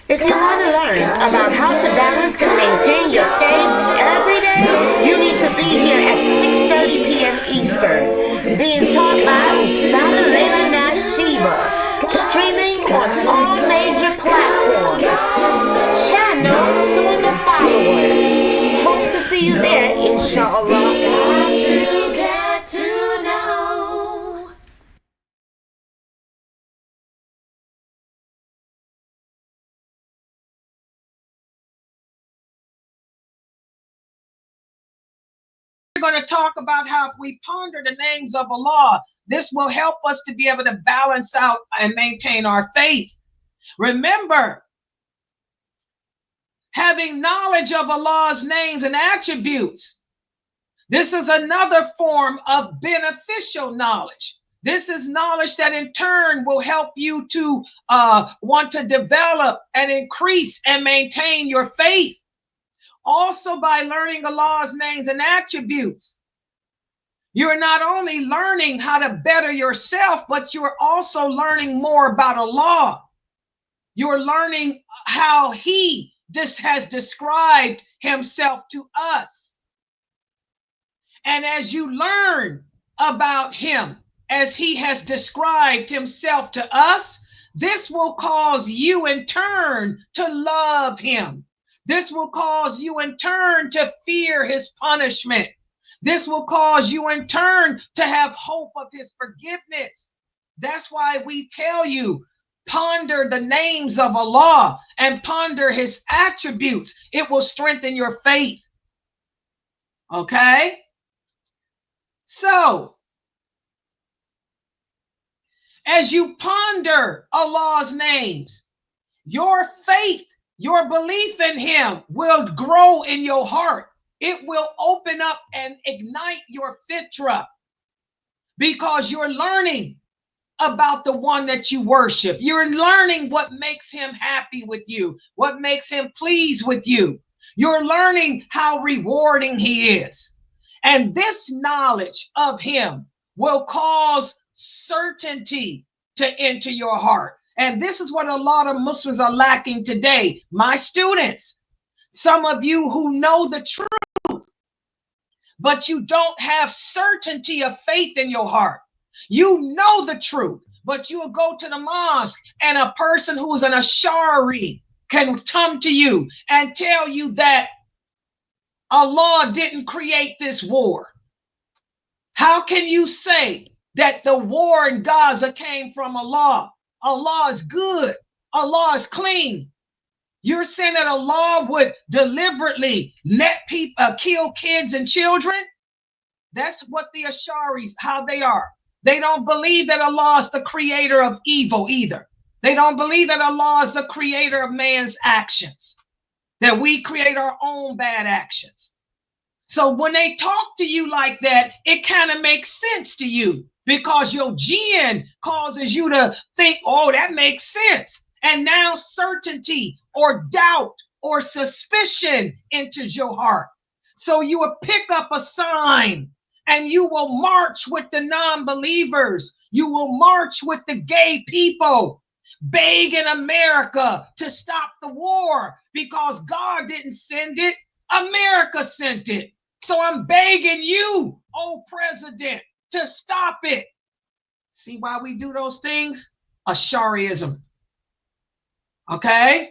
If you want to learn about how to balance and maintain your faith every day, you need to be here at 6:30 p.m. Eastern, being taught by Ustad Laila Nasheeba, streaming on all major platforms. Channel SunnahFollowers. Hope to see you there, inshallah. We're going to talk about how if we ponder the names of Allah, this will help us to be able to balance out and maintain our faith. Remember, having knowledge of Allah's names and attributes, this is another form of beneficial knowledge. This is knowledge that in turn will help you to want to develop and increase and maintain your faith. Also, by learning Allah's names and attributes, you're not only learning how to better yourself, but you're also learning more about Allah. You're learning how He has described Himself to us. And as you learn about Him, as He has described Himself to us, this will cause you in turn to love Him. This will cause you in turn to fear His punishment. This will cause you in turn to have hope of His forgiveness. That's why we tell you, ponder the names of Allah and ponder His attributes. It will strengthen your faith. Okay? So, as you ponder Allah's names, your faith, your belief in Him will grow in your heart. It will open up and ignite your fitra, because you're learning about the one that you worship. You're learning what makes Him happy with you, what makes Him pleased with you. You're learning how rewarding He is. And this knowledge of Him will cause certainty to enter your heart. And this is what a lot of Muslims are lacking today. My students, some of you who know the truth, but you don't have certainty of faith in your heart. You know the truth, but you'll go to the mosque and a person who's an Ash'ari can come to you and tell you that Allah didn't create this war. How can you say that the war in Gaza came from Allah? Allah is good. Allah is clean. You're saying that Allah would deliberately let people kill kids and children? That's what the Ash'aris, how they are. They don't believe that Allah is the creator of evil either. They don't believe that Allah is the creator of man's actions, that we create our own bad actions. So when they talk to you like that, it kind of makes sense to you, because your jinn causes you to think, oh, that makes sense. And now certainty or doubt or suspicion enters your heart. So you will pick up a sign and you will march with the non-believers. You will march with the gay people, begging America to stop the war, because God didn't send it, America sent it. So I'm begging you, oh president, to stop it. See why we do those things? Ash'ariism. Okay?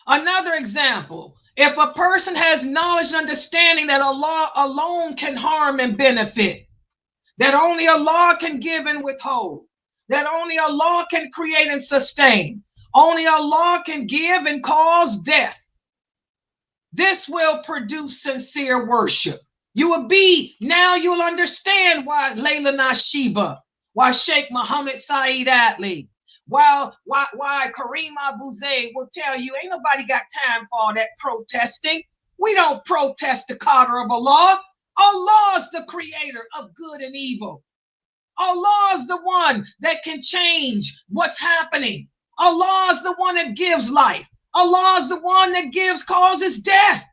Another example. If a person has knowledge and understanding that Allah alone can harm and benefit, that only Allah can give and withhold, that only Allah can create and sustain, only Allah can give and cause death, this will produce sincere worship. You'll understand why Laila Nasheeba, why Sheikh Muhammad Saeed Atli, why Kareem Abu Zayd will tell you, ain't nobody got time for all that protesting. We don't protest the qadr of Allah. Allah is the creator of good and evil. Allah is the one that can change what's happening. Allah is the one that gives life. Allah is the one that causes death.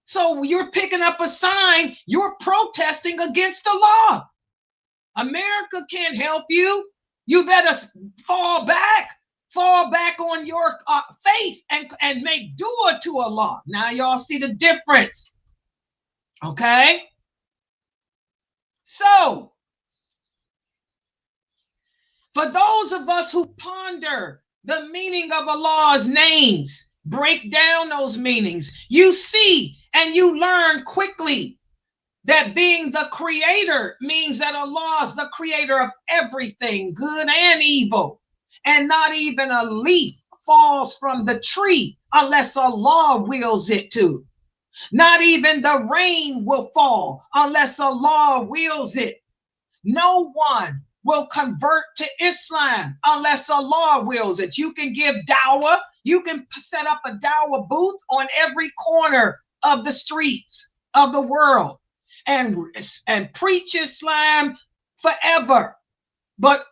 So you're picking up a sign, you're protesting against Allah. America can't help you. You better fall back fall back on your faith and make dua to Allah. Now y'all see the difference. Okay? So, for those of us who ponder the meaning of Allah's names, break down those meanings, you see and you learn quickly that being the creator means that Allah is the creator of everything, good and evil. And not even a leaf falls from the tree unless Allah wills it to. Not even the rain will fall unless Allah wills it. No one will convert to Islam unless Allah wills it. You can give dawah. You can set up a dawah booth on every corner of the streets of the world and preach Islam forever. But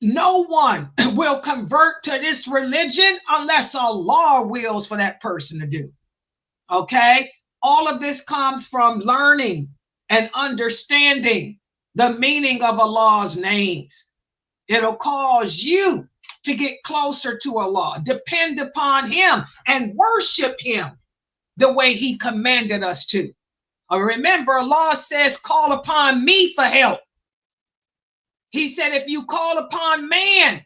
no one will convert to this religion unless Allah wills for that person to do. Okay? All of this comes from learning and understanding the meaning of Allah's names. It'll cause you to get closer to Allah, depend upon Him, and worship Him the way He commanded us to. Remember, Allah says, call upon me for help. He said, if you call upon man,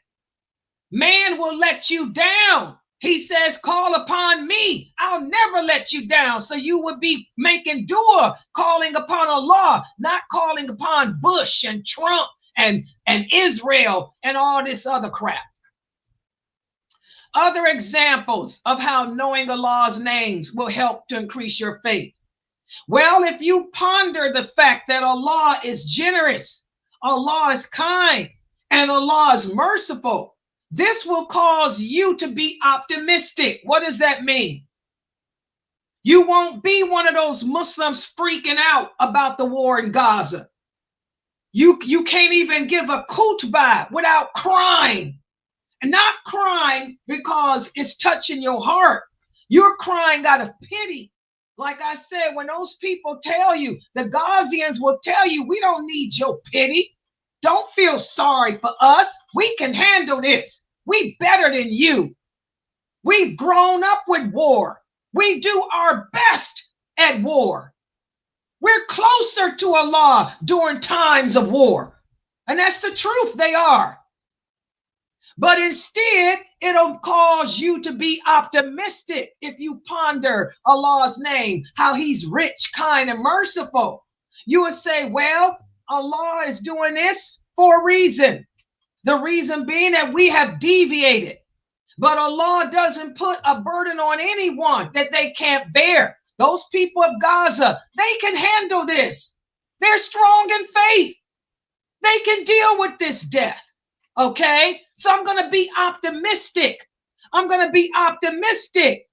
man will let you down. He says, call upon me. I'll never let you down. So you would be making dua, calling upon Allah, not calling upon Bush and Trump and Israel and all this other crap. Other examples of how knowing Allah's names will help to increase your faith. Well, if you ponder the fact that Allah is generous, Allah is kind, and Allah is merciful, this will cause you to be optimistic. What does that mean? You won't be one of those Muslims freaking out about the war in Gaza. You can't even give a khutbah without crying. And not crying because it's touching your heart. You're crying out of pity. Like I said, when those people tell you, the Ghazians will tell you, we don't need your pity. Don't feel sorry for us. We can handle this. We better than you. We've grown up with war. We do our best at war. We're closer to Allah during times of war. And that's the truth, they are. But instead, it'll cause you to be optimistic if you ponder Allah's name, how He's rich, kind, and merciful. You would say, well, Allah is doing this for a reason. The reason being that we have deviated. But Allah doesn't put a burden on anyone that they can't bear. Those people of Gaza, they can handle this. They're strong in faith. They can deal with this death. Okay? So I'm going to be optimistic. I'm going to be optimistic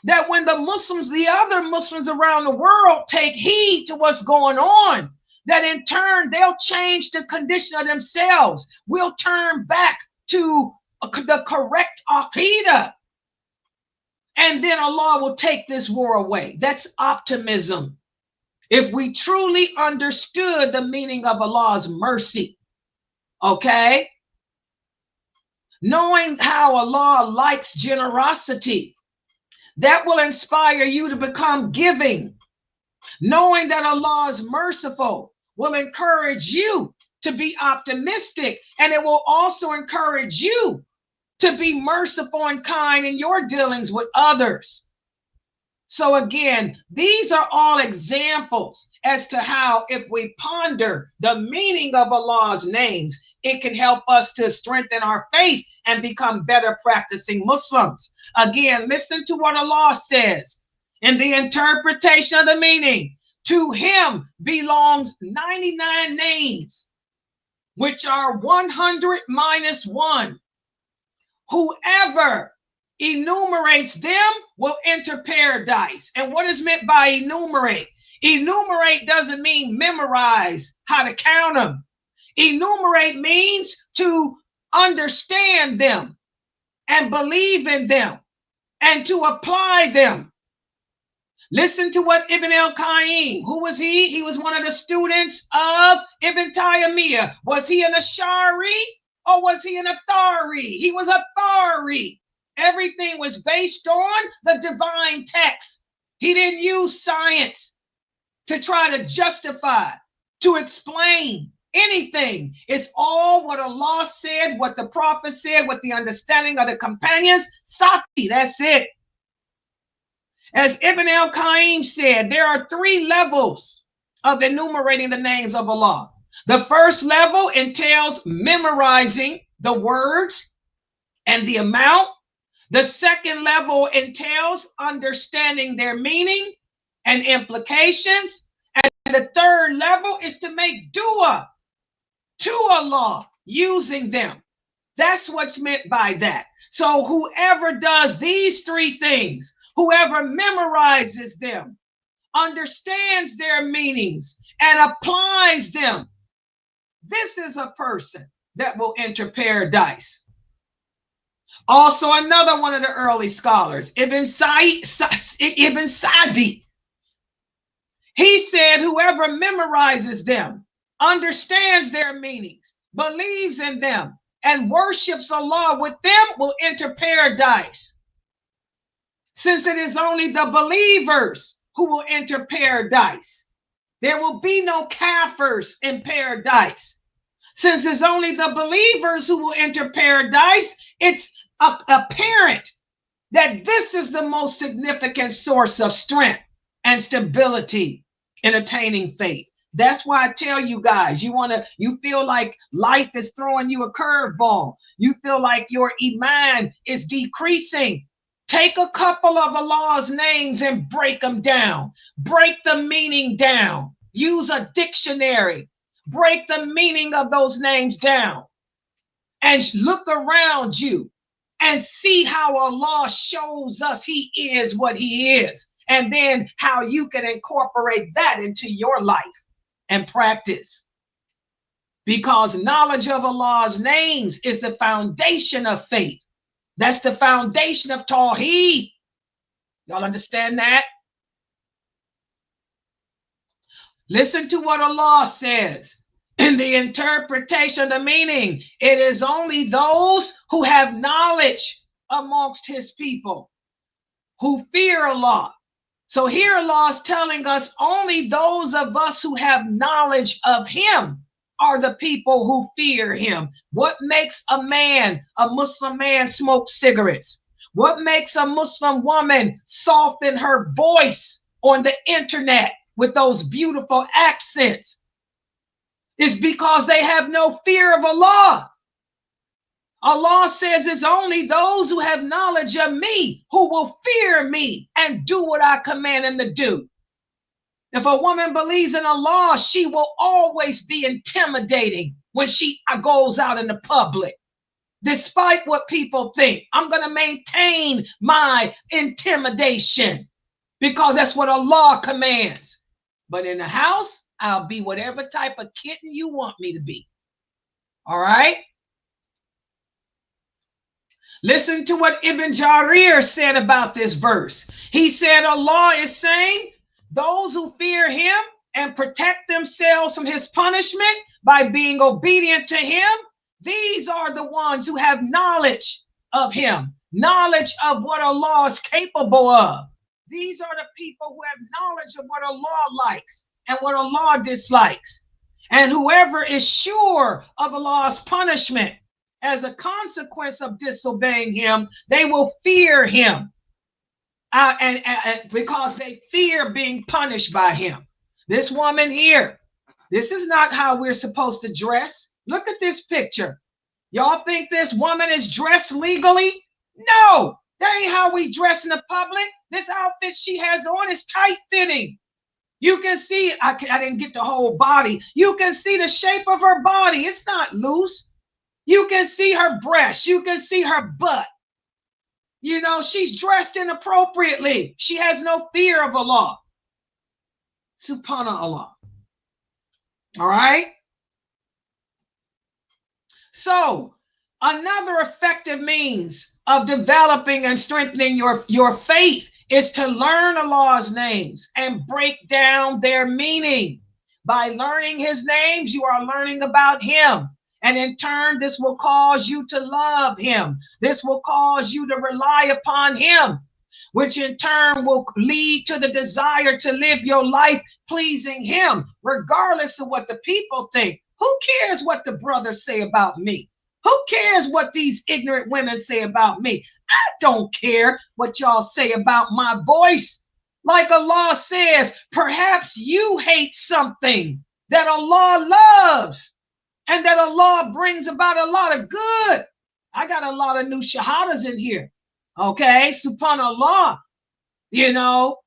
that when the Muslims, the other Muslims around the world take heed to what's going on, that in turn they'll change the condition of themselves. We'll turn back to the correct aqidah. And then Allah will take this war away. That's optimism. If we truly understood the meaning of Allah's mercy, okay? Knowing how Allah likes generosity, that will inspire you to become giving. Knowing that Allah is merciful will encourage you to be optimistic, and it will also encourage you to be merciful and kind in your dealings with others. So again, these are all examples as to how if we ponder the meaning of Allah's names, it can help us to strengthen our faith and become better practicing Muslims. Again, listen to what Allah says in the interpretation of the meaning. To Him belongs 99 names, which are 100 minus 1. Whoever enumerates them will enter paradise. And what is meant by enumerate? Enumerate doesn't mean memorize how to count them. Enumerate means to understand them and believe in them and to apply them. Listen to what Ibn al-Qayyim, who was he? He was one of the students of Ibn Taymiyyah. Was he an Ash'ari Or was he an authority? He was authority. Everything was based on the divine text. He didn't use science to try to justify, to explain anything. It's all what Allah said, what the prophet said, what the understanding of the companions. Safi, that's it. As Ibn al-Qayyim said, there are 3 levels of enumerating the names of Allah. The first level entails memorizing the words and the amount. The second level entails understanding their meaning and implications. And the third level is to make dua to Allah using them. That's what's meant by that. So whoever does these 3 things, whoever memorizes them, understands their meanings, and applies them, this is a person that will enter paradise. Also, another one of the early scholars, Ibn Sa'di, he said, whoever memorizes them, understands their meanings, believes in them, and worships Allah with them will enter paradise. Since it is only the believers who will enter paradise, there will be no kafirs in paradise. Since it's only the believers who will enter paradise, it's apparent that this is the most significant source of strength and stability in attaining faith. That's why I tell you guys, you feel like life is throwing you a curveball. You feel like your iman is decreasing. Take a couple of Allah's names and break them down. Break the meaning down. Use a dictionary. Break the meaning of those names down. And look around you and see how Allah shows us He is what He is. And then how you can incorporate that into your life and practice. Because knowledge of Allah's names is the foundation of faith. That's the foundation of Tawheed. Y'all understand that? Listen to what Allah says in the interpretation of the meaning. It is only those who have knowledge amongst His people who fear Allah. So here Allah is telling us only those of us who have knowledge of Him are the people who fear Him. What makes a Muslim man, smoke cigarettes? What makes a Muslim woman soften her voice on the internet with those beautiful accents? It's because they have no fear of Allah. Allah says it's only those who have knowledge of me who will fear me and do what I command them to do. If a woman believes in Allah, she will always be intimidating when she goes out in the public. Despite what people think, I'm going to maintain my intimidation because that's what Allah commands. But in the house, I'll be whatever type of kitten you want me to be. All right? Listen to what Ibn Jarir said about this verse. He said Allah is saying, those who fear Him and protect themselves from His punishment by being obedient to Him, these are the ones who have knowledge of Him, knowledge of what Allah is capable of. These are the people who have knowledge of what Allah likes and what Allah dislikes. And whoever is sure of Allah's punishment as a consequence of disobeying Him, they will fear Him. And because they fear being punished by Him. This woman here, this is not how we're supposed to dress. Look at this picture. Y'all think this woman is dressed legally? No, that ain't how we dress in the public. This outfit she has on is tight fitting. You can see, I didn't get the whole body. You can see the shape of her body. It's not loose. You can see her breasts. You can see her butt. You know, she's dressed inappropriately. She has no fear of Allah. Subhanallah. All right? So, another effective means of developing and strengthening your faith is to learn Allah's names and break down their meaning. By learning His names, you are learning about Him. And in turn, this will cause you to love him. This will cause you to rely upon him, which in turn will lead to the desire to live your life pleasing him, regardless of what the people think. Who cares what the brothers say about me? Who cares what these ignorant women say about me? I don't care what y'all say about my voice. Like Allah says, perhaps you hate something that Allah loves and that Allah brings about a lot of good. I got a lot of new shahadas in here. Okay, subhanallah. You know,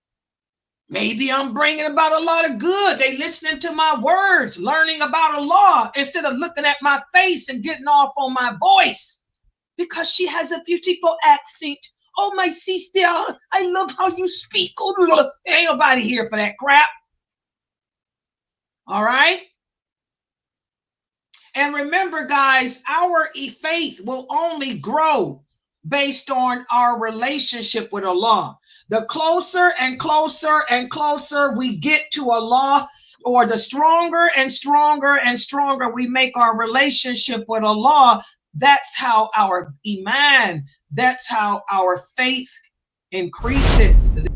maybe I'm bringing about a lot of good. They listening to my words, learning about Allah instead of looking at my face and getting off on my voice because she has a beautiful accent. Oh, my sister, I love how you speak. Oh, ain't nobody here for that crap. All right. And remember, guys, our faith will only grow based on our relationship with Allah. The closer and closer and closer we get to Allah, or the stronger and stronger and stronger we make our relationship with Allah, that's how our iman, that's how our faith increases.